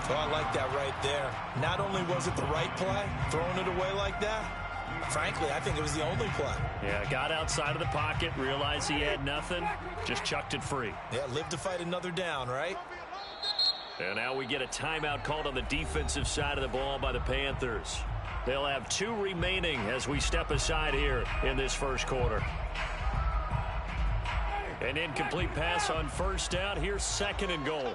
Oh, I like that right there. Not only was it the right play, throwing it away like that, frankly, I think it was the only play. Yeah, got outside of the pocket, realized he had nothing, just chucked it free. Yeah, live to fight another down, right? And now we get a timeout called on the defensive side of the ball by the Panthers. They'll have 2 remaining as we step aside here in this first quarter. An incomplete pass on first down. Here's 2nd and goal.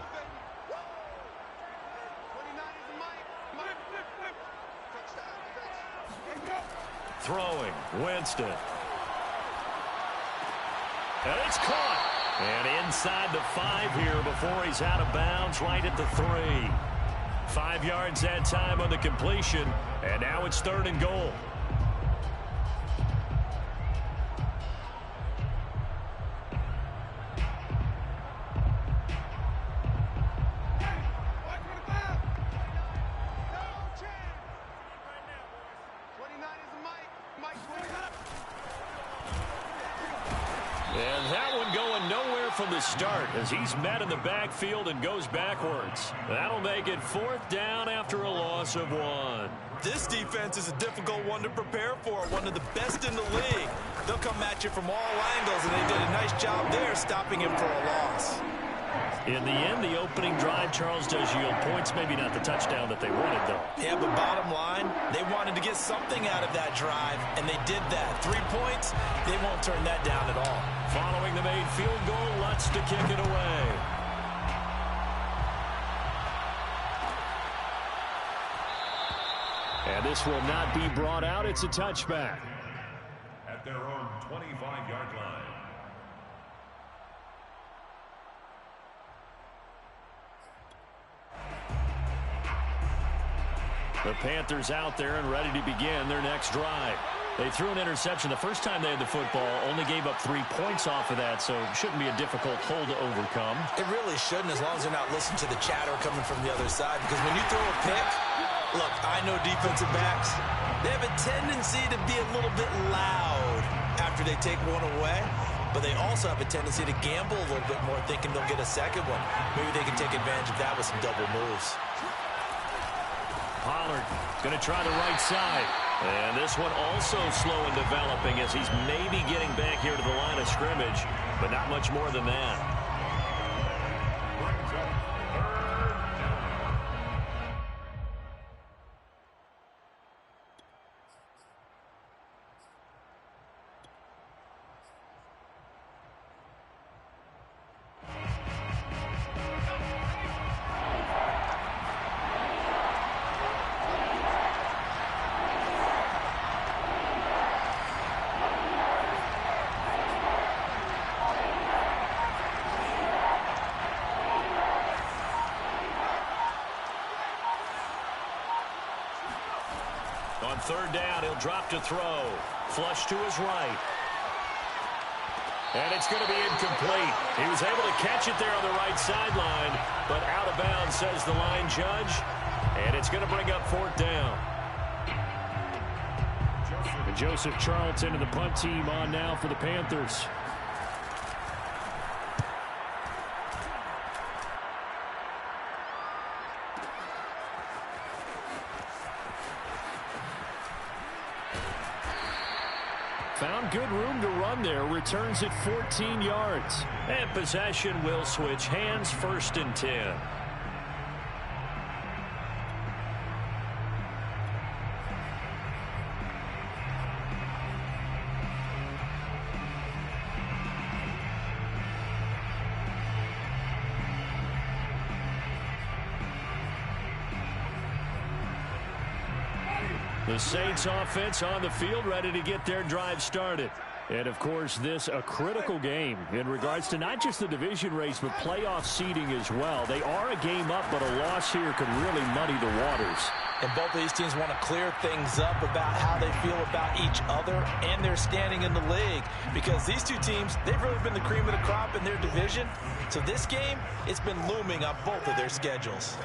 Throwing, Winston. And it's caught. And inside the 5 here before he's out of bounds, right at the 3. 5 yards that time on the completion. And now it's 3rd and goal. And that one going nowhere from the start as he's met in the backfield and goes backwards. That'll make it 4th down after a loss of 1. This defense is a difficult one to prepare for, one of the best in the league. They'll come at you from all angles, and they did a nice job there stopping him for a loss. In the end, the opening drive, Charles, does yield points. Maybe not the touchdown that they wanted, though. Yeah, but bottom line, they wanted to get something out of that drive, and they did that. 3 points, they won't turn that down at all. Following the made field goal, Lutz to kick it away. And this will not be brought out. It's a touchback. At their own 25-yard line. The Panthers out there and ready to begin their next drive. They threw an interception the first time they had the football, only gave up 3 points off of that, so it shouldn't be a difficult hole to overcome. It really shouldn't, as long as they're not listening to the chatter coming from the other side, because when you throw a pick, look, I know defensive backs, they have a tendency to be a little bit loud after they take one away, but they also have a tendency to gamble a little bit more, thinking they'll get a second one. Maybe they can take advantage of that with some double moves. Pollard going to try the right side. And this one also slow in developing as he's maybe getting back here to the line of scrimmage, but not much more than that. On 3rd down, he'll drop to throw. Flush to his right. And it's going to be incomplete. He was able to catch it there on the right sideline, but out of bounds, says the line judge. And it's going to bring up 4th down. And Joseph Charlton and the punt team on now for the Panthers. Found good room to run there. Returns it 14 yards. And possession will switch hands. 1st and 10. The Saints offense on the field, ready to get their drive started. And, of course, this a critical game in regards to not just the division race, but playoff seeding as well. They are a game up, but a loss here could really muddy the waters. And both of these teams want to clear things up about how they feel about each other and their standing in the league. Because these two teams, they've really been the cream of the crop in their division. So this game, it's been looming on both of their schedules.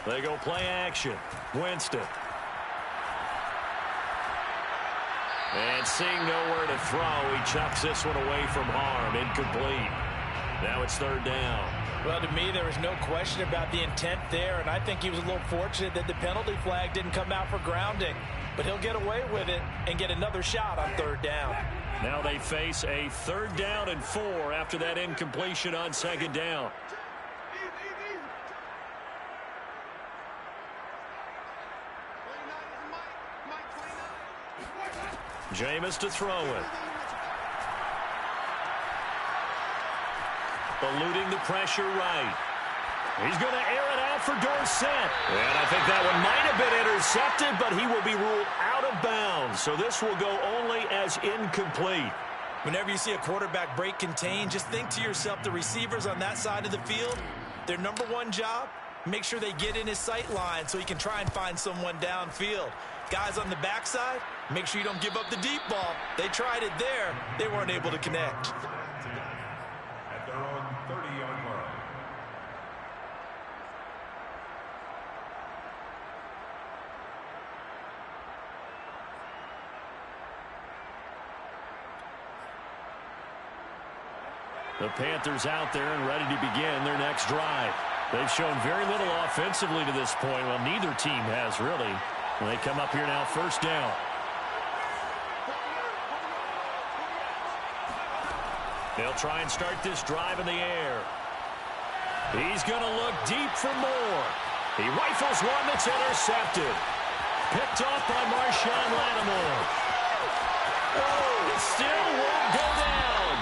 They go play action. Winston. And seeing nowhere to throw, he chucks this one away from harm. Incomplete. Now it's 3rd down. Well, to me, there was no question about the intent there, and I think he was a little fortunate that the penalty flag didn't come out for grounding. But he'll get away with it and get another shot on third down. Now they face a 3rd down and 4 after that incompletion on 2nd down. Jameis to throw it. Eluding the pressure right. He's going to air it out for Dorsett. And I think that one might have been intercepted, but he will be ruled out of bounds. So this will go only as incomplete. Whenever you see a quarterback break contain, just think to yourself, the receivers on that side of the field, their number one job, make sure they get in his sight line so he can try and find someone downfield. Guys on the backside, make sure you don't give up the deep ball. They tried it there. They weren't able to connect. At their own 30-yard line. The Panthers out there and ready to begin their next drive. They've shown very little offensively to this point. Well, neither team has really. They come up here now, 1st down. They'll try and start this drive in the air. He's going to look deep for more. He rifles one that's intercepted. Picked off by Marshawn Lattimore. Oh, it still won't go down.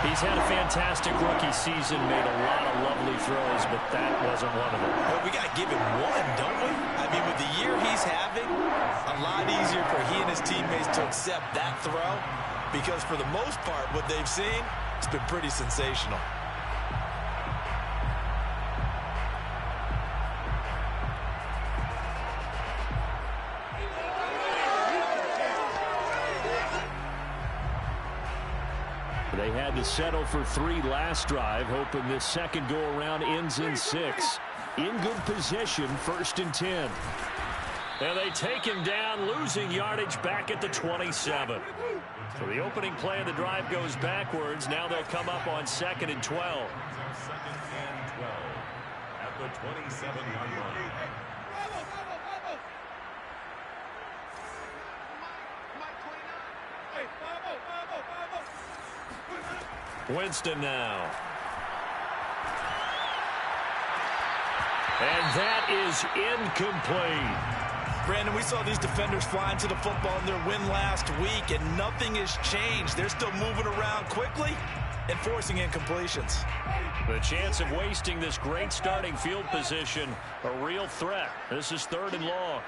He's had a fantastic rookie season, made a lot of lovely throws, but that wasn't one of them. Well, we got to give him one, don't we? I mean, with the year he's having, a lot easier for he and his teammates to accept that throw because for the most part, what they've seen, it's been pretty sensational. They had to settle for 3 last drive, hoping this second go-around ends in 6. In good position, 1st and 10. And they take him down, losing yardage back at the 27. So the opening play of the drive goes backwards. Now they'll come up on 2nd and 12. 2nd and 12 at the 27-yard line. Winston now. And that is incomplete. Brandon, we saw these defenders flying to the football in their win last week, and nothing has changed. They're still moving around quickly and forcing incompletions. The chance of wasting this great starting field position, a real threat. This is 3rd and long.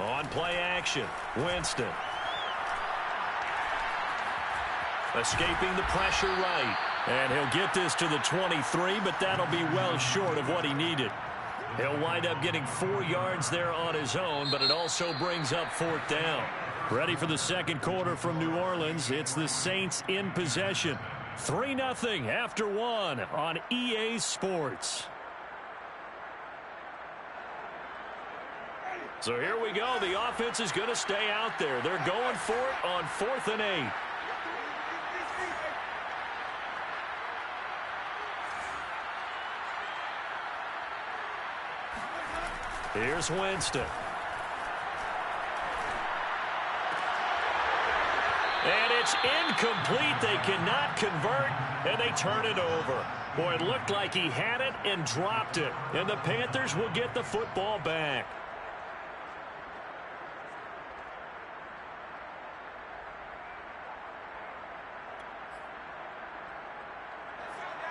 On play action, Winston. Escaping the pressure right. And he'll get this to the 23, but that'll be well short of what he needed. He'll wind up getting 4 yards there on his own, but it also brings up 4th down. Ready for the second quarter from New Orleans. It's the Saints in possession. 3-0 after 1 on EA Sports. So here we go. The offense is going to stay out there. They're going for it on 4th and 8. Here's Winston. And it's incomplete. They cannot convert, and they turn it over. Boy, it looked like he had it and dropped it. And the Panthers will get the football back.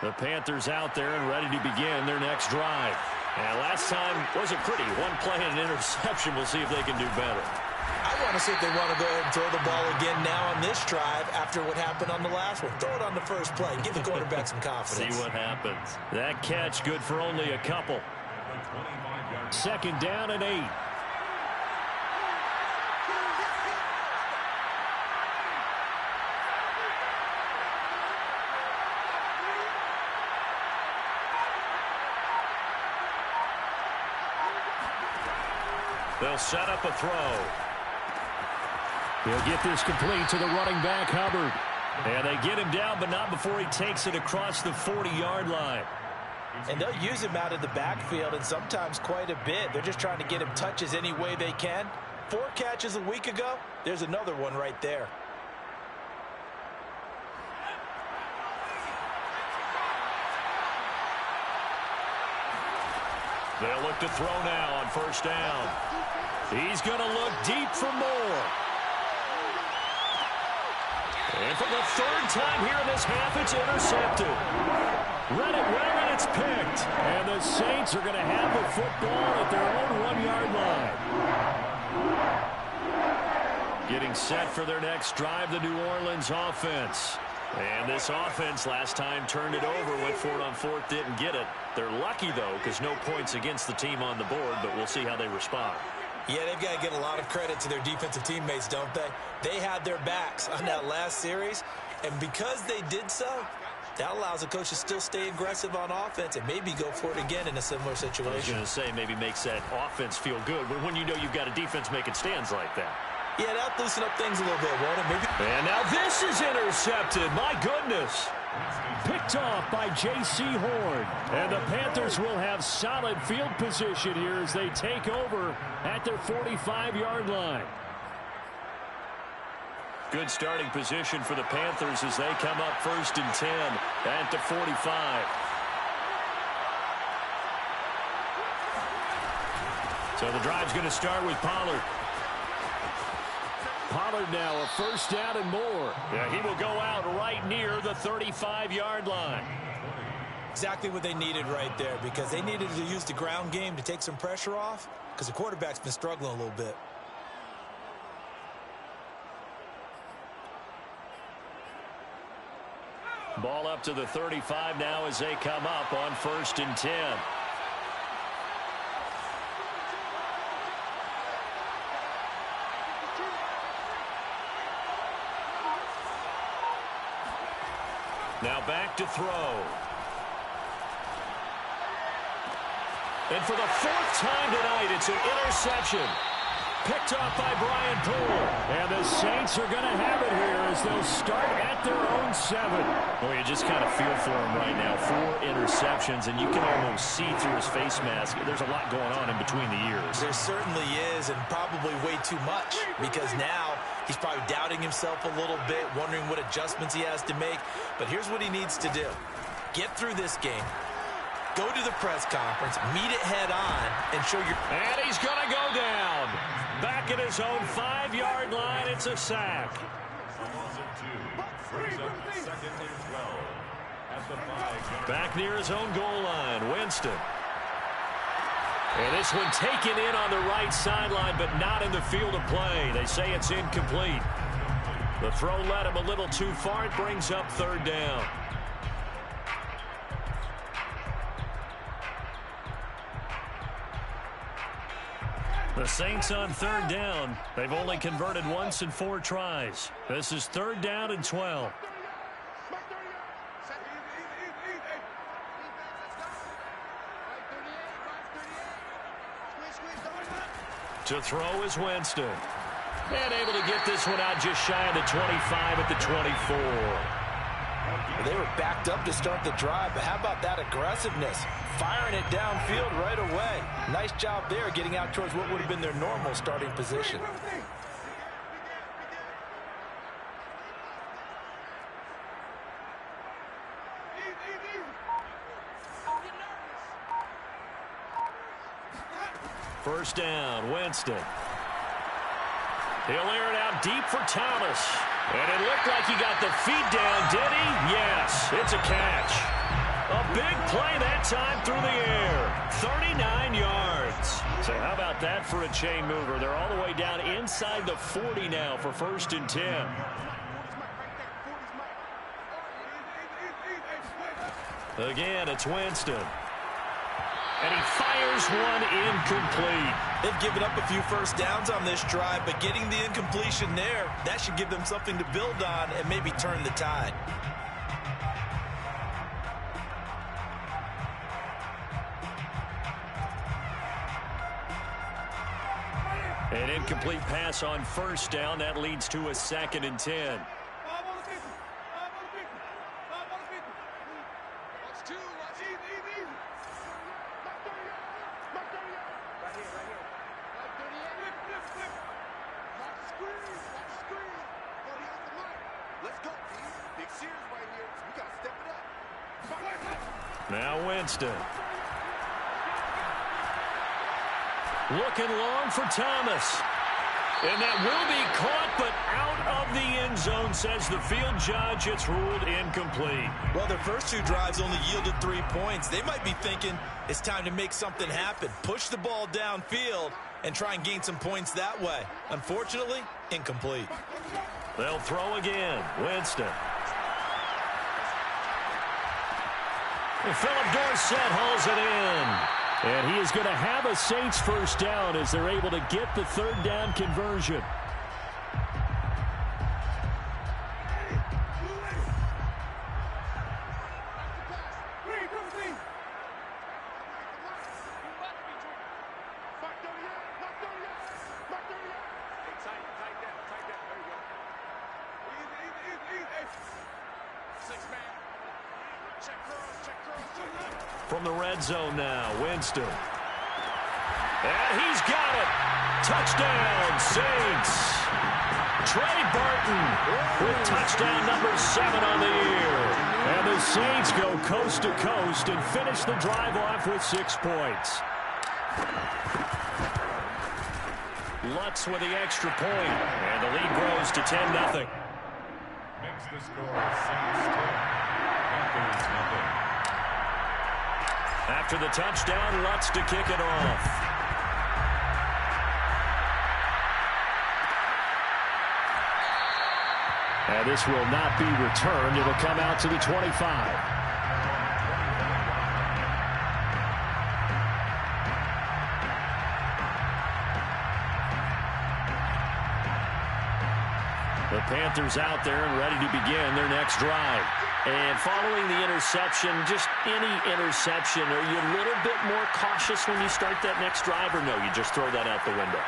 The Panthers out there and ready to begin their next drive. And last time wasn't pretty. One play and an interception. We'll see if they can do better. I want to see if they want to go ahead and throw the ball again now on this drive after what happened on the last one. Throw it on the first play. Give the quarterback some confidence. See what happens. That catch good for only a couple. 2nd down and 8. They'll set up a throw. He'll get this complete to the running back, Hubbard. And they get him down, but not before he takes it across the 40-yard line. And they'll use him out of the backfield, and sometimes quite a bit. They're just trying to get him touches any way they can. 4 catches a week ago, there's another one right there. They'll look to throw now on first down. He's going to look deep for more. And for the 3rd time here in this half, it's intercepted. Read it well, and it's picked. And the Saints are going to have the football at their own 1-yard line. Getting set for their next drive, the New Orleans offense. And this offense last time turned it over, went for it on 4th, didn't get it. They're lucky, though, because no points against the team on the board, but we'll see how they respond. Yeah, they've got to get a lot of credit to their defensive teammates, don't they? They had their backs on that last series, and because they did so, that allows the coach to still stay aggressive on offense and maybe go for it again in a similar situation. I was going to say maybe makes that offense feel good, but when you know you've got a defense making stands like that. Yeah, that'll loosen up things a little bit, won't it? Maybe. And now this is intercepted. My goodness. Picked off by J.C. Horn. And the Panthers will have solid field position here as they take over at their 45-yard line. Good starting position for the Panthers as they come up 1st and 10 at the 45. So the drive's going to start with Pollard. Pollard now a 1st down and more. Yeah, he will go out right near the 35-yard line. Exactly what they needed right there, because they needed to use the ground game to take some pressure off, because the quarterback's been struggling a little bit. Ball up to the 35 now as they come up on 1st and 10. Now back to throw. And for the 4th time tonight, it's an interception. Picked off by Brian Poole. And the Saints are going to have it here as they'll start at their own 7. Well, you just kind of feel for him right now. 4 interceptions, and you can almost see through his face mask. There's a lot going on in between the ears. There certainly is, and probably way too much, because now he's probably doubting himself a little bit, wondering what adjustments he has to make. But here's what he needs to do. Get through this game. Go to the press conference, meet it head on, and show your... And he's going to go down. Back at his own 5-yard line, it's a sack. Back near his own goal line, Winston. And this one taken in on the right sideline, but not in the field of play. They say it's incomplete. The throw led him a little too far. It brings up 3rd down. The Saints on 3rd down. They've only converted once in 4 tries. This is 3rd down and 12. To throw is Winston. And able to get this one out just shy of the 25 at the 24. They were backed up to start the drive, but how about that aggressiveness? Firing it downfield right away. Nice job there, getting out towards what would have been their normal starting position. First down, Winston. He'll air it out deep for Thomas. And it looked like he got the feet down, did he? Yes, it's a catch. A big play that time through the air. 39 yards. So how about that for a chain mover? They're all the way down inside the 40 now for 1st and 10. Again, it's Winston. And he fires one incomplete. They've given up a few first downs on this drive, but getting the incompletion there, that should give them something to build on and maybe turn the tide. An incomplete pass on first down. That leads to a 2nd and 10. Now Winston. Looking long for Thomas. And that will be caught, but out of the end zone, says the field judge. It's ruled incomplete. Well, their first 2 drives only yielded 3 points. They might be thinking it's time to make something happen. Push the ball downfield and try and gain some points that way. Unfortunately, incomplete. They'll throw again. Winston. And Philip Dorsett hauls it in. And he is going to have a Saints first down as they're able to get the 3rd down conversion. From the red zone now, Winston. And he's got it. Touchdown, Saints. Trey Burton with touchdown number 7 on the year. And the Saints go coast to coast and finish the drive off with 6 points. Lutz with the extra point, and the lead grows to 10-0. Makes the score Saints 10, Panthers 0. After the touchdown, Lutz to kick it off. And this will not be returned. It'll come out to the 25. The Panthers out there and ready to begin their next drive. And following the interception, just any interception, are you a little bit more cautious when you start that next drive, or no, you just throw that out the window?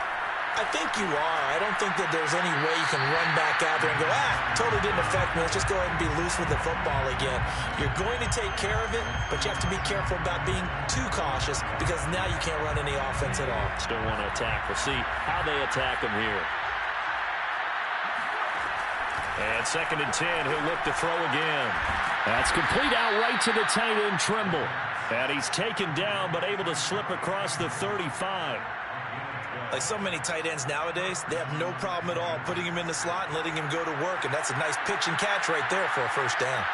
I think you are. I don't think that there's any way you can run back out there and go, totally didn't affect me. Let's just go ahead and be loose with the football again. You're going to take care of it, but you have to be careful about being too cautious because now you can't run any offense at all. Still want to attack. We'll see how they attack them here. And 2nd and 10, he'll look to throw again. That's complete out right to the tight end, Trimble. And he's taken down, but able to slip across the 35. Like so many tight ends nowadays, they have no problem at all putting him in the slot and letting him go to work. And that's a nice pitch and catch right there for a first down.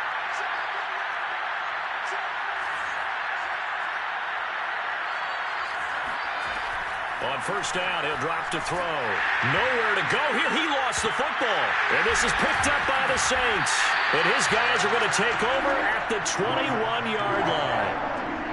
On first down, he'll drop to throw. Nowhere to go here. He lost the football. And this is picked up by the Saints. And his guys are going to take over at the 21-yard line.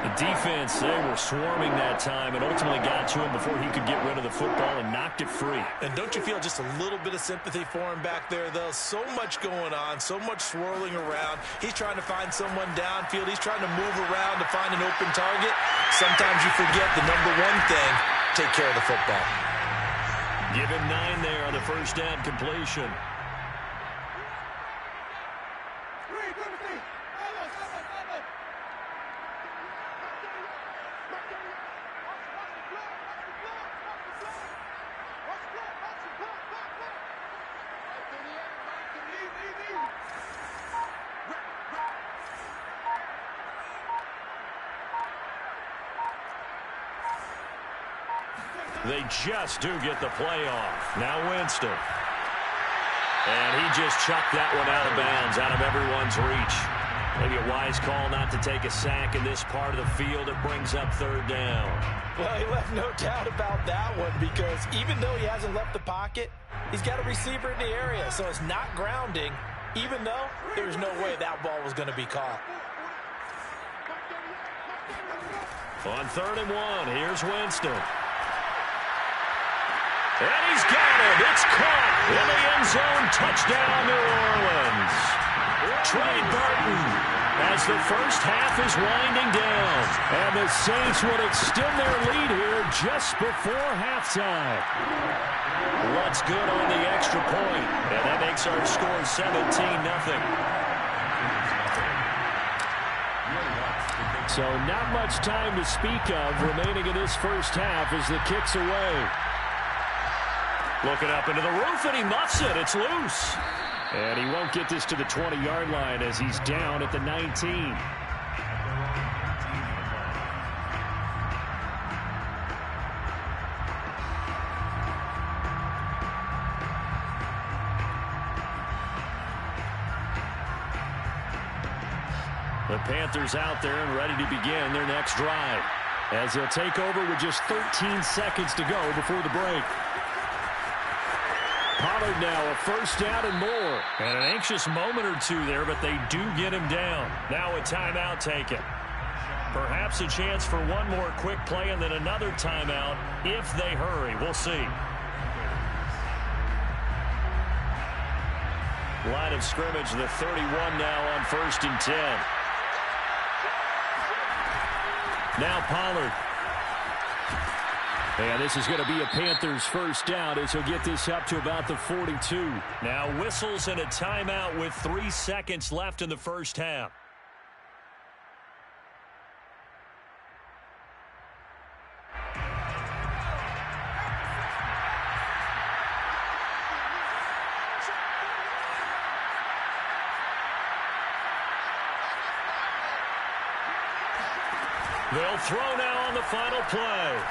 The defense, they were swarming that time and ultimately got to him before he could get rid of the football and knocked it free. And don't you feel just a little bit of sympathy for him back there, though? So much going on, so much swirling around. He's trying to find someone downfield. He's trying to move around to find an open target. Sometimes you forget the number one thing, take care of the football. Give him 9 there on the first down completion. They just do get the play off. Now Winston. And he just chucked that one out of bounds, out of everyone's reach. Maybe a wise call not to take a sack in this part of the field. It brings up 3rd down. Well, he left no doubt about that one because even though he hasn't left the pocket, he's got a receiver in the area. So it's not grounding, even though there's no way that ball was going to be caught. On 3rd and 1, here's Winston. And he's got it. It's caught in the end zone. Touchdown, New Orleans. Trey Burton as the first half is winding down. And the Saints would extend their lead here just before halftime. What's good on the extra point? And that makes our score 17-0. So not much time to speak of remaining in this first half as the kick's away. Looking up into the roof, and he muffs it. It's loose. And he won't get this to the 20-yard line as he's down at the 19. The Panthers out there and ready to begin their next drive as they'll take over with just 13 seconds to go before the break. Pollard now a first down and more. And an anxious moment or two there, but they do get him down. Now a timeout taken. Perhaps a chance for one more quick play and then another timeout if they hurry. We'll see. Line of scrimmage, the 31 now on 1st and 10. Now Pollard. And this is going to be a Panthers first down as he'll get this up to about the 42. Now whistles and a timeout with 3 seconds left in the first half. They'll throw now on the final play.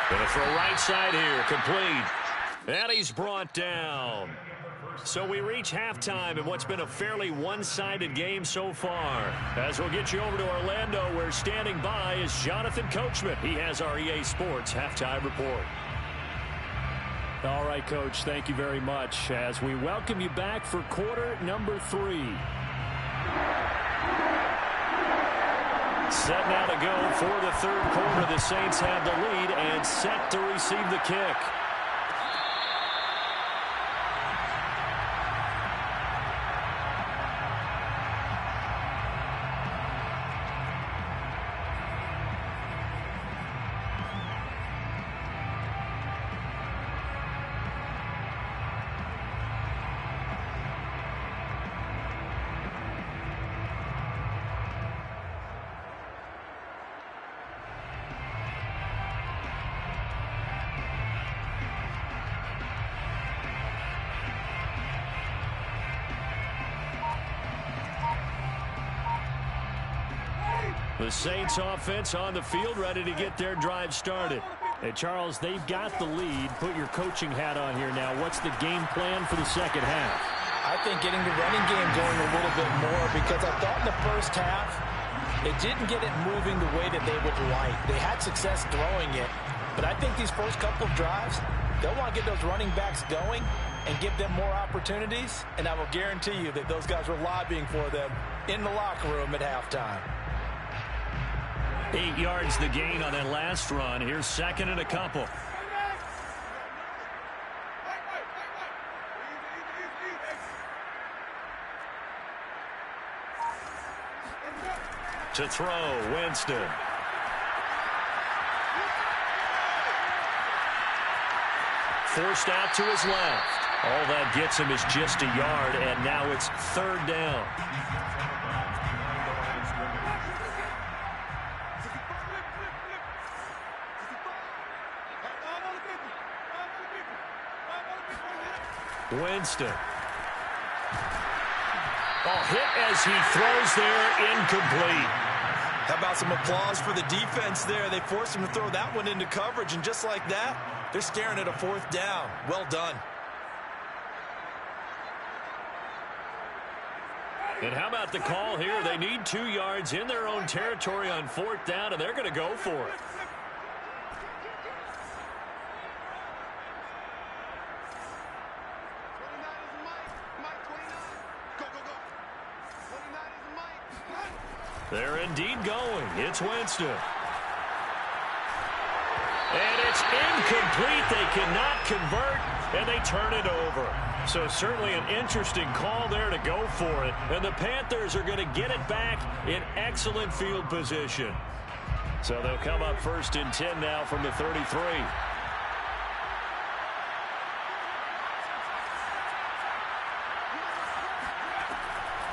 Going to throw right side here, complete. And he's brought down. So we reach halftime in what's been a fairly one-sided game so far. As we'll get you over to Orlando, where standing by is Jonathan Coachman. He has our EA Sports halftime report. All right, Coach, thank you very much as we welcome you back for quarter number 3. Set now to go for the third quarter. The Saints have the lead and set to receive the kick. The Saints offense on the field ready to get their drive started. Hey, Charles, they've got the lead. Put your coaching hat on here now. What's the game plan for the second half? I think getting the running game going a little bit more because I thought in the first half they didn't get it moving the way that they would like. They had success throwing it, but I think these first couple of drives, they'll want to get those running backs going and give them more opportunities, and I will guarantee you that those guys were lobbying for them in the locker room at halftime. 8 yards the gain on that last run. Here's second and a couple. To throw, Winston. Forced out to his left. All that gets him is just a yard, and now it's third down. Winston. Hit as he throws there, incomplete. How about some applause for the defense there? They forced him to throw that one into coverage, and just like that, they're staring at a fourth down. Well done. And how about the call here? They need 2 yards in their own territory on fourth down, and they're going to go for it. They're indeed going. It's Winston. And it's incomplete. They cannot convert, and they turn it over. So certainly an interesting call there to go for it. And the Panthers are going to get it back in excellent field position. So they'll come up 1st and 10 now from the 33.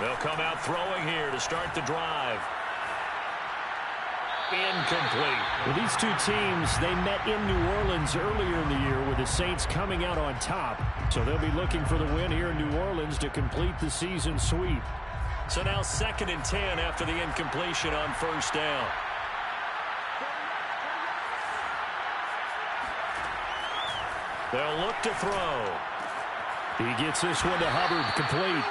They'll come out throwing here to start the drive. Incomplete. Well, these two teams, they met in New Orleans earlier in the year with the Saints coming out on top. So they'll be looking for the win here in New Orleans to complete the season sweep. So now 2nd and 10 after the incompletion on 1st down. They'll look to throw. He gets this one to Hubbard, complete.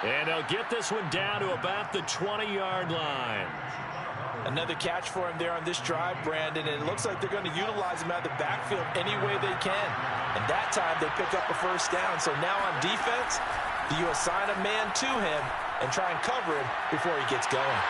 And they'll get this one down to about the 20-yard line. Another catch for him there on this drive, Brandon, and it looks like they're going to utilize him out of the backfield any way they can. And that time they pick up a 1st down. So now on defense, do you assign a man to him and try and cover him before he gets going?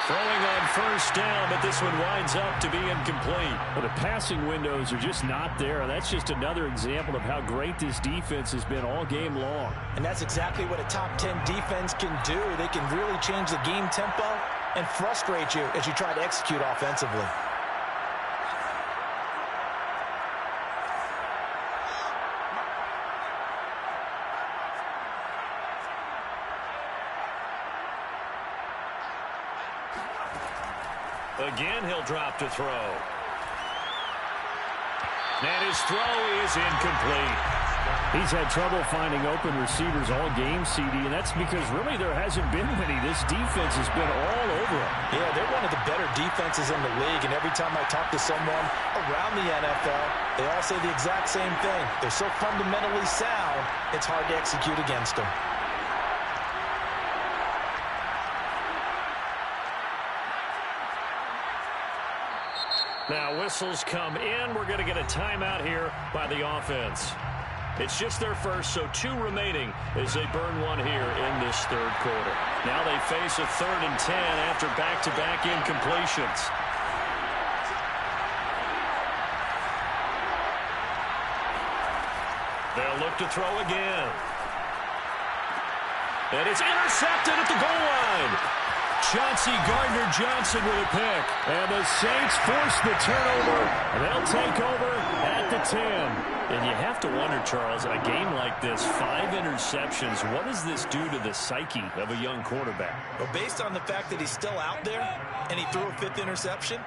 Throwing on 1st down, but this one winds up to be incomplete. Well, the passing windows are just not there. That's just another example of how great this defense has been all game long. And that's exactly what a top 10 defense can do. They can really change the game tempo and frustrate you as you try to execute offensively. Again, he'll drop to throw. And his throw is incomplete. He's had trouble finding open receivers all game, CD, and that's because really there hasn't been many. This defense has been all over him. Yeah, they're one of the better defenses in the league, and every time I talk to someone around the NFL, they all say the exact same thing. They're so fundamentally sound, it's hard to execute against them. Now whistles come in. We're going to get a timeout here by the offense. It's just their first, so 2 remaining as they burn one here in this 3rd quarter. Now they face a 3rd and 10 after back-to-back incompletions. They'll look to throw again. And it's intercepted at the goal line. Chauncey Gardner-Johnson with a pick. And the Saints force the turnover. They'll take over at the 10. And you have to wonder, Charles, a game like this, 5 interceptions, what does this do to the psyche of a young quarterback? Well, based on the fact that he's still out there and he threw a 5th interception,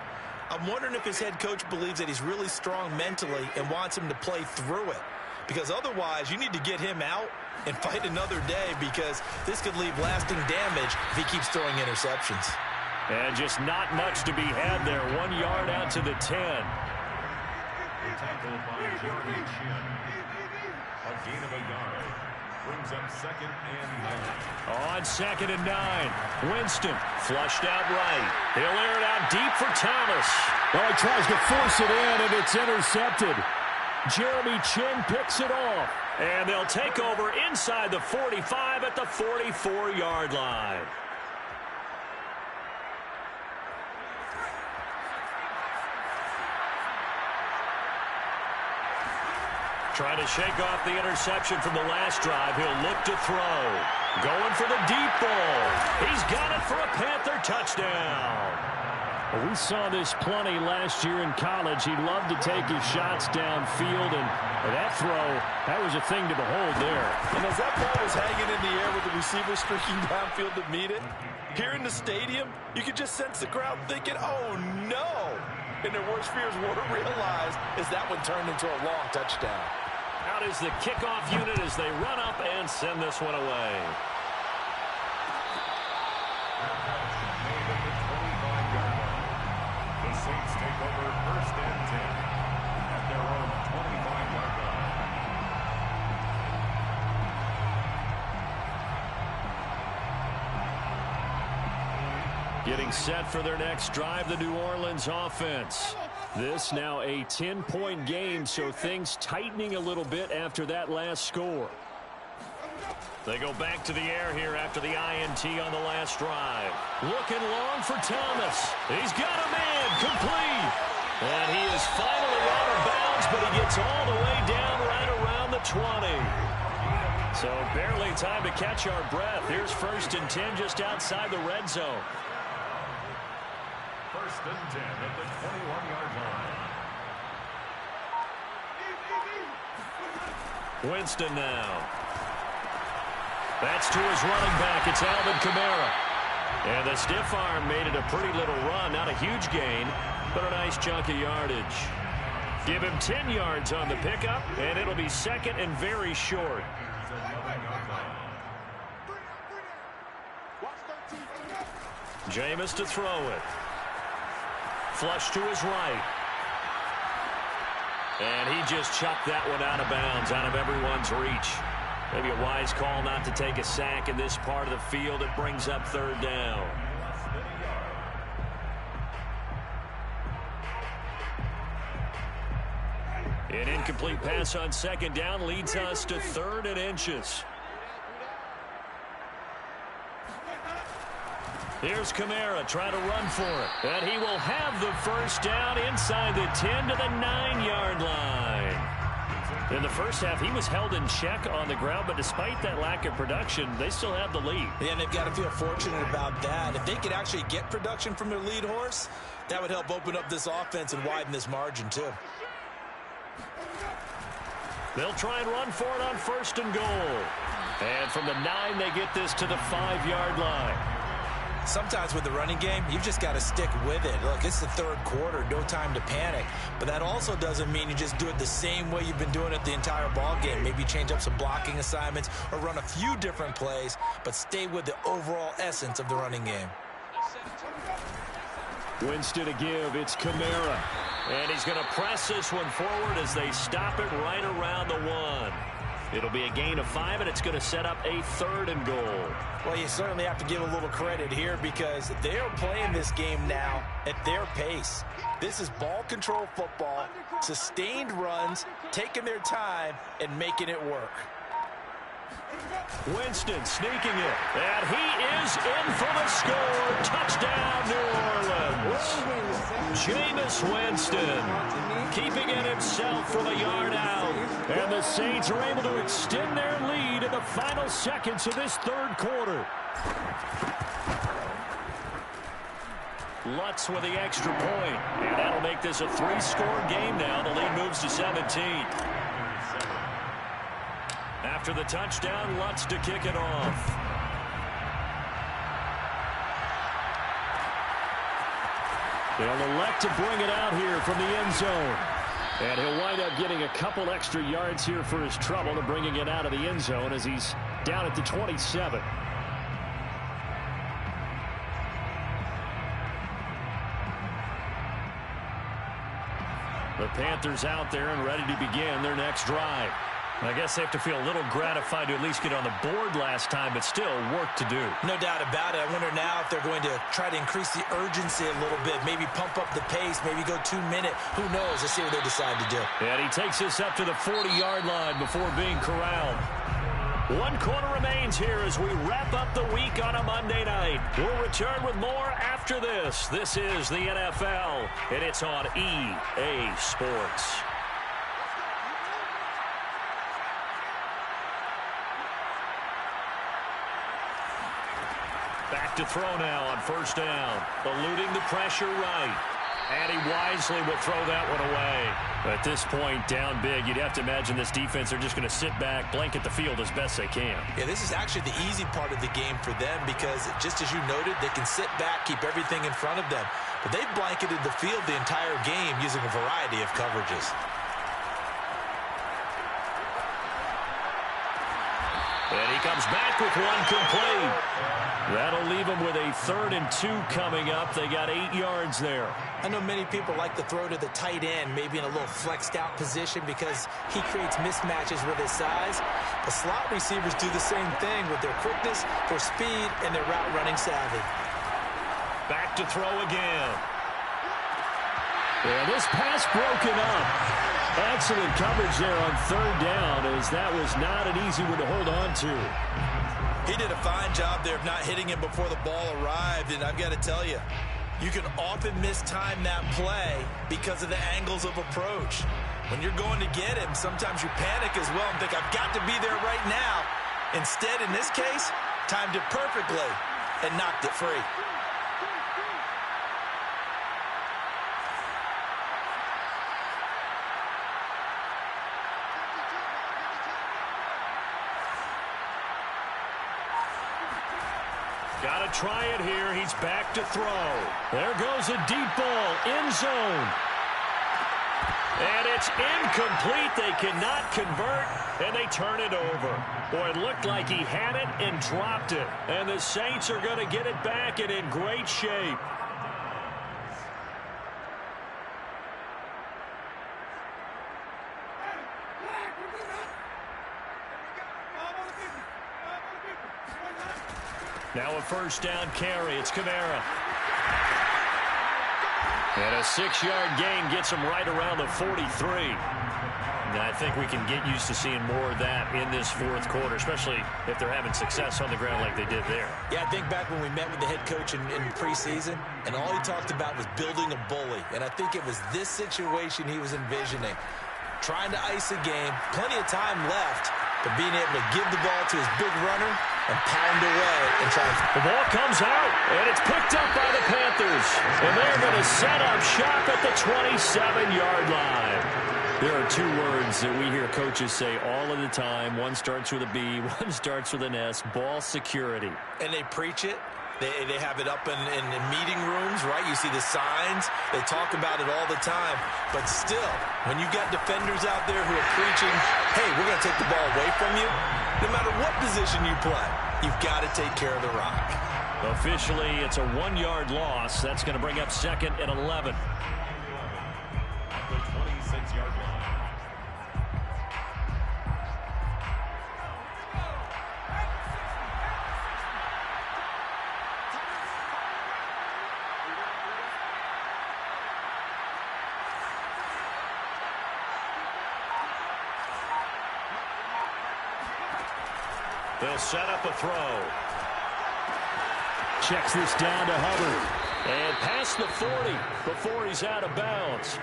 I'm wondering if his head coach believes that he's really strong mentally and wants him to play through it. Because otherwise, you need to get him out and fight another day, because this could leave lasting damage if he keeps throwing interceptions. And just not much to be had there. 1 yard out to the 10. Tackled by Jeremy Chin. A gain of a yard. Brings up 2nd and 9. On 2nd and 9. Winston flushed out right. He'll air it out deep for Thomas. Oh, he tries to force it in, and it's intercepted. Jeremy Chin picks it off. And they'll take over inside the 45 at the 44-yard line. Trying to shake off the interception from the last drive. He'll look to throw. Going for the deep ball. He's got it for a Panther touchdown. Well, we saw this plenty last year in college. He loved to take his shots downfield, and that throw, that was a thing to behold there. And as that ball was hanging in the air with the receiver streaking downfield to meet it, here in the stadium, you could just sense the crowd thinking, oh, no. And their worst fears were realized as that one turned into a long touchdown. Out is the kickoff unit as they run up and send this one away. The Saints take over 1st and 10 at their own 25-yard line. Getting set for their next drive, the New Orleans offense. This now a 10-point game, so things tightening a little bit after that last score. They go back to the air here after the INT on the last drive. Looking long for Thomas. He's got a man, complete. And he is finally out gets all the way down right around the 20. So barely time to catch our breath. Here's 1st and 10 just outside the red zone. 1st and 10 at the 21-yard line. Winston now. That's to his running back. It's Alvin Kamara. And the stiff arm made it a pretty little run. Not a huge gain, but a nice chunk of yardage. Give him 10 yards on the pickup, and it'll be 2nd and very short. Jameis to throw it. Flush to his right. And he just chucked that one out of bounds, out of everyone's reach. Maybe a wise call not to take a sack in this part of the field. It brings up 3rd down. An incomplete pass on 2nd down leads us to 3rd and inches. Here's Kamara trying to run for it. And he will have the 1st down inside the 10 to the 9-yard line. In the first half, he was held in check on the ground, but despite that lack of production, they still have the lead. Yeah, and they've got to feel fortunate about that. If they could actually get production from their lead horse, that would help open up this offense and widen this margin, too. They'll try and run for it on 1st and goal. And from the 9, they get this to the 5-yard line. Sometimes with the running game, you've just got to stick with it. Look, it's the 3rd quarter, no time to panic. But that also doesn't mean you just do it the same way you've been doing it the entire ball game. Maybe change up some blocking assignments or run a few different plays, but stay with the overall essence of the running game. Winston to give. It's Kamara. And he's going to press this one forward as they stop it right around the 1. It'll be a gain of 5, and it's going to set up a 3rd and goal. Well, you certainly have to give a little credit here because they are playing this game now at their pace. This is ball control football, sustained runs, taking their time, and making it work. Winston sneaking it, and he is in for the score. Touchdown, New Orleans. Jameis Winston keeping it himself from a yard out. And the Saints are able to extend their lead in the final seconds of this 3rd quarter. Lutz with the extra point, and that'll make this a 3-score game now. The lead moves to 17. After the touchdown, Lutz to kick it off. They'll elect to bring it out here from the end zone. And he'll wind up getting a couple extra yards here for his trouble to bringing it out of the end zone as he's down at the 27. The Panthers out there and ready to begin their next drive. I guess they have to feel a little gratified to at least get on the board last time, but still work to do. No doubt about it. I wonder now if they're going to try to increase the urgency a little bit, maybe pump up the pace, maybe go 2-minute. Who knows? Let's see what they decide to do. And he takes this up to the 40-yard line before being corralled. 1 quarter remains here as we wrap up the week on a Monday night. We'll return with more after this. This is the NFL, and it's on EA Sports. Back to throw now on 1st down. Eluding the pressure right. And he wisely will throw that one away. At this point, down big, you'd have to imagine this defense are just going to sit back, blanket the field as best they can. Yeah, this is actually the easy part of the game for them because, just as you noted, they can sit back, keep everything in front of them. But they've blanketed the field the entire game using a variety of coverages. And he comes back with one complete. That'll leave him with a 3rd and 2 coming up. They got 8 yards there. I know many people like to throw to the tight end, maybe in a little flexed out position because he creates mismatches with his size. The slot receivers do the same thing with their quickness, their speed, and their route running savvy. Back to throw again. Yeah, this pass broken up. Excellent coverage there on 3rd down as that was not an easy one to hold on to. He did a fine job there of not hitting him before the ball arrived, and I've got to tell you, you can often mistime that play because of the angles of approach. When you're going to get him, sometimes you panic as well and think, I've got to be there right now. Instead, in this case, timed it perfectly and knocked it free. Got to try it here. He's back to throw. There goes a deep ball. End zone. And it's incomplete. They cannot convert, and they turn it over. Boy, it looked like he had it and dropped it. And the Saints are going to get it back and in great shape. Now a first down carry. It's Kamara. And a 6-yard gain gets him right around the 43. And I think we can get used to seeing more of that in this fourth quarter, especially if they're having success on the ground like they did there. Yeah, I think back when we met with the head coach in preseason, and all he talked about was building a bully. And I think it was this situation he was envisioning. Trying to ice a game, plenty of time left, but being able to give the ball to his big runner and pound away and try. The ball comes out, and it's picked up by the Panthers. And they're going to set up shop at the 27-yard line. There are two words that we hear coaches say all of the time. One starts with a B, one starts with an S, ball security. And they preach it. They have it up in meeting rooms, right? You see the signs. They talk about it all the time. But still, when you got defenders out there who are preaching, hey, we're going to take the ball away from you, no matter what position you play, you've got to take care of the rock. Officially, it's a 1-yard loss. That's going to bring up 2nd and 11. The 26-yard line. They'll set up a throw. Checks this down to Hubbard. And past the 40 before he's out of bounds.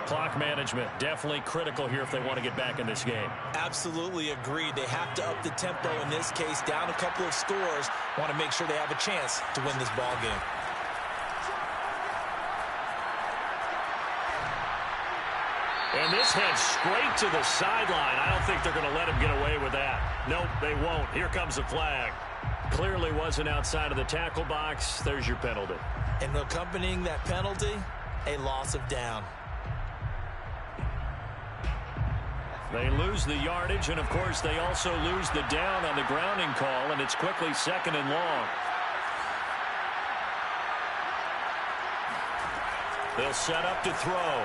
Clock management definitely critical here if they want to get back in this game. Absolutely agreed. They have to up the tempo in this case. Down a couple of scores. Want to make sure they have a chance to win this ball game. And this heads straight to the sideline. I don't think they're going to let him get away with that. Nope, they won't. Here comes the flag. Clearly wasn't outside of the tackle box. There's your penalty. And accompanying that penalty, a loss of down. They lose the yardage, and of course they also lose the down on the grounding call, and it's quickly 2nd and long. They'll set up to throw.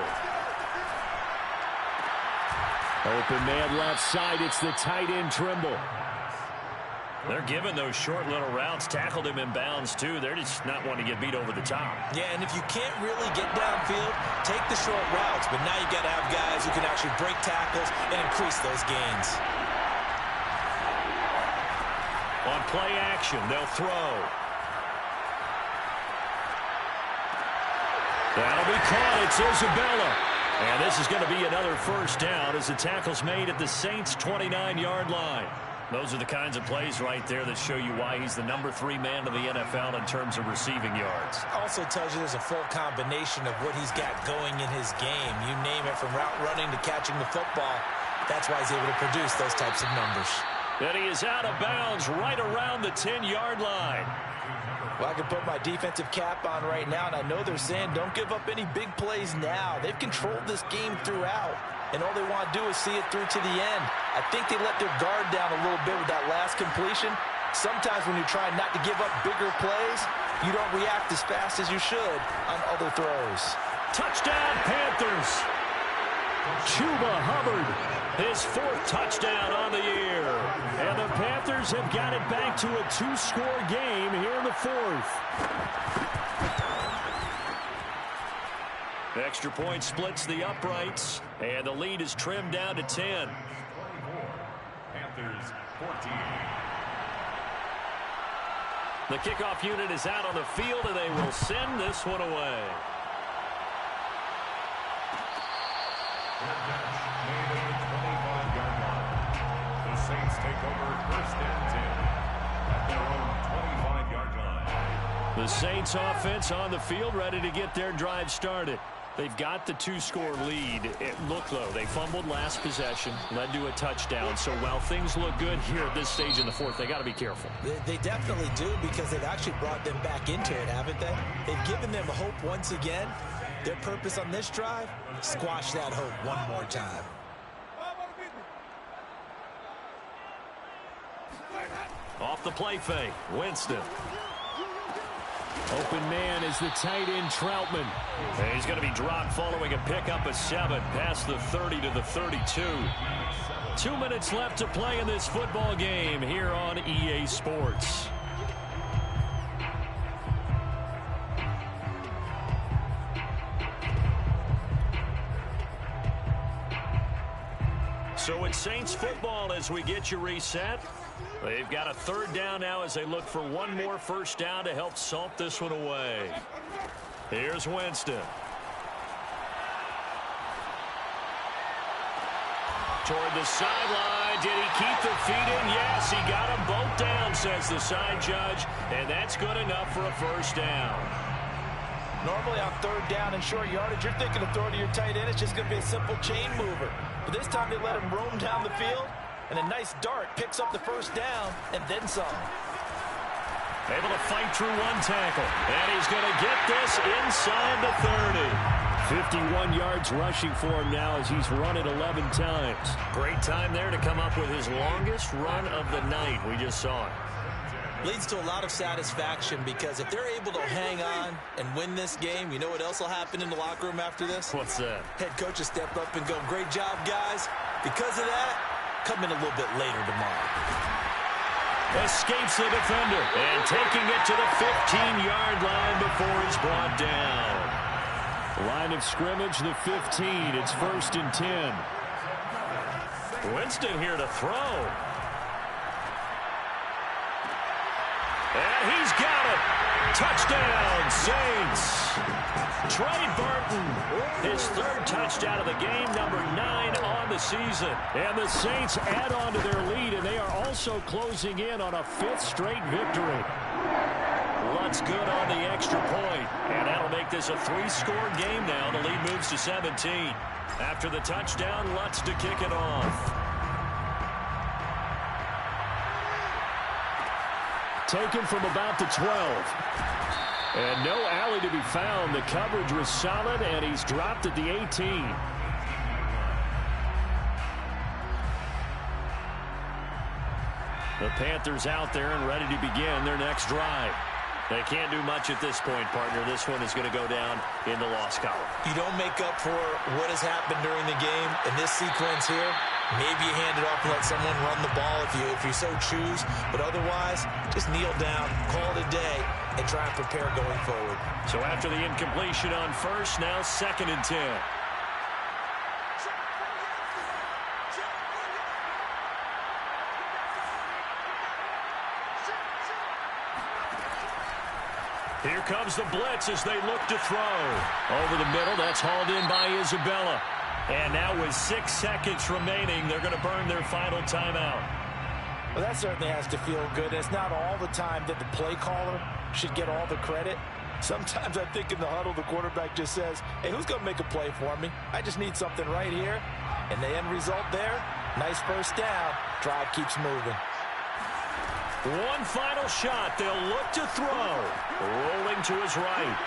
Open man left side. It's the tight end Trimble. They're giving those short little routes. Tackled him in bounds, too. They're just not wanting to get beat over the top. Yeah, and if you can't really get downfield, take the short routes. But now you got to have guys who can actually break tackles and increase those gains. On play action, they'll throw. That'll be caught. It's Isabella. And this is going to be another first down as the tackle's made at the Saints' 29-yard line. Those are the kinds of plays right there that show you why he's the number 3 man in the NFL in terms of receiving yards. Also tells you there's a full combination of what he's got going in his game. You name it, from route running to catching the football. That's why he's able to produce those types of numbers. And he is out of bounds right around the 10-yard line. Well, I can put my defensive cap on right now, and I know they're saying don't give up any big plays now. They've controlled this game throughout, and all they want to do is see it through to the end. I think they let their guard down a little bit with that last completion. Sometimes when you're trying not to give up bigger plays, you don't react as fast as you should on other throws. Touchdown, Panthers. Chuba Hubbard, his 4th touchdown on the year. And the Panthers have got it back to a 2-score game here in the 4th. Extra point splits the uprights, and the lead is trimmed down to 10. Panthers 14. The kickoff unit is out on the field, and they will send this one away. Made at the 25-yard line. The Saints take over 1st and 10 at their own 25-yard line. The Saints offense on the field, ready to get their drive started. They've got the 2-score lead. Look, though, they fumbled last possession, led to a touchdown. So while things look good here at this stage in the fourth, they got to be careful. They definitely do, because they've actually brought them back into it, haven't they? They've given them hope once again. Their purpose on this drive, squash that hope one more time. Off the play fake, Winston. Open man is the tight end, Troutman. And he's going to be dropped following a pickup of 7 past the 30 to the 32. 2 minutes left to play in this football game here on EA Sports. So it's Saints football as we get you reset. They've got a 3rd down now as they look for one more 1st down to help salt this one away. Here's Winston. Toward the sideline. Did he keep the feet in? Yes, he got them both down, says the side judge. And that's good enough for a 1st down. Normally on 3rd down and short yardage, you're thinking of throwing to your tight end. It's just going to be a simple chain mover. But this time they let him roam down the field. And a nice dart picks up the 1st down and then some. Able to fight through one tackle. And he's going to get this inside the 30. 51 yards rushing for him now as he's run it 11 times. Great time there to come up with his longest run of the night. We just saw it. Leads to a lot of satisfaction, because if they're able to hang on and win this game, you know what else will happen in the locker room after this? What's that? Head coach will step up and go, "Great job, guys. Because of that, come in a little bit later tomorrow." Escapes the defender and taking it to the 15-yard line before he's brought down. Line of scrimmage, the 15. It's 1st and 10. Winston here to throw. And he's got it. Touchdown, Saints. Trey Burton, his 3rd touchdown of the game, number 9 on the season. And the Saints add on to their lead, and they are also closing in on a 5th straight victory. Lutz good on the extra point, and that'll make this a 3-score game now. The lead moves to 17. After the touchdown, Lutz to kick it off. Taken from about the 12. And no alley to be found. The coverage was solid, and he's dropped at the 18. The Panthers out there and ready to begin their next drive. They can't do much at this point, partner. This one is going to go down in the loss column. You don't make up for what has happened during the game in this sequence here. Maybe you hand it off and let someone run the ball if you so choose. But otherwise, just kneel down, call it a day, and try and prepare going forward. So after the incompletion on 1st, now 2nd and 10. Here comes the blitz as they look to throw. Over the middle, that's hauled in by Isabella. And now with 6 seconds remaining, they're going to burn their final timeout. Well, that certainly has to feel good. It's not all the time that the play caller should get all the credit. Sometimes I think in the huddle, the quarterback just says, "Hey, who's going to make a play for me? I just need something right here." And the end result there, nice 1st down. Drive keeps moving. One final shot. They'll look to throw. Rolling to his right.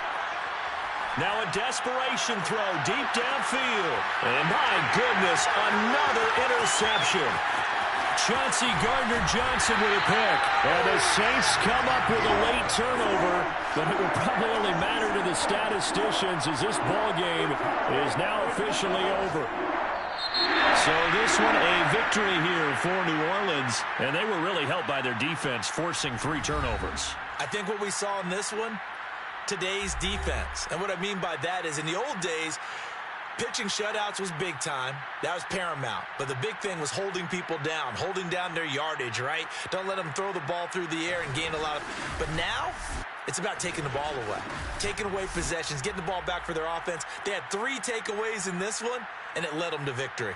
Now a desperation throw deep downfield. And my goodness, another interception. Chauncey Gardner-Johnson with a pick. And the Saints come up with a late turnover, but it will probably only matter to the statisticians as this ball game is now officially over. So this one a victory here for New Orleans, and they were really helped by their defense forcing 3 turnovers. I think what we saw in this one, today's defense. And what I mean by that is in the old days, pitching shutouts was big time. That was paramount. But the big thing was holding people down, holding down their yardage, right? Don't let them throw the ball through the air and gain a lot of... But now, It's about taking the ball away, taking away possessions, getting the ball back for their offense. They had 3 takeaways in this one, and it led them to victory.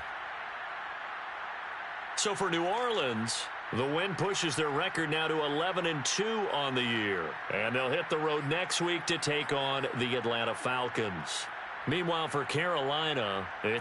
So for New Orleans, the win pushes their record now to 11-2 on the year. And they'll hit the road next week to take on the Atlanta Falcons. Meanwhile, for Carolina, it's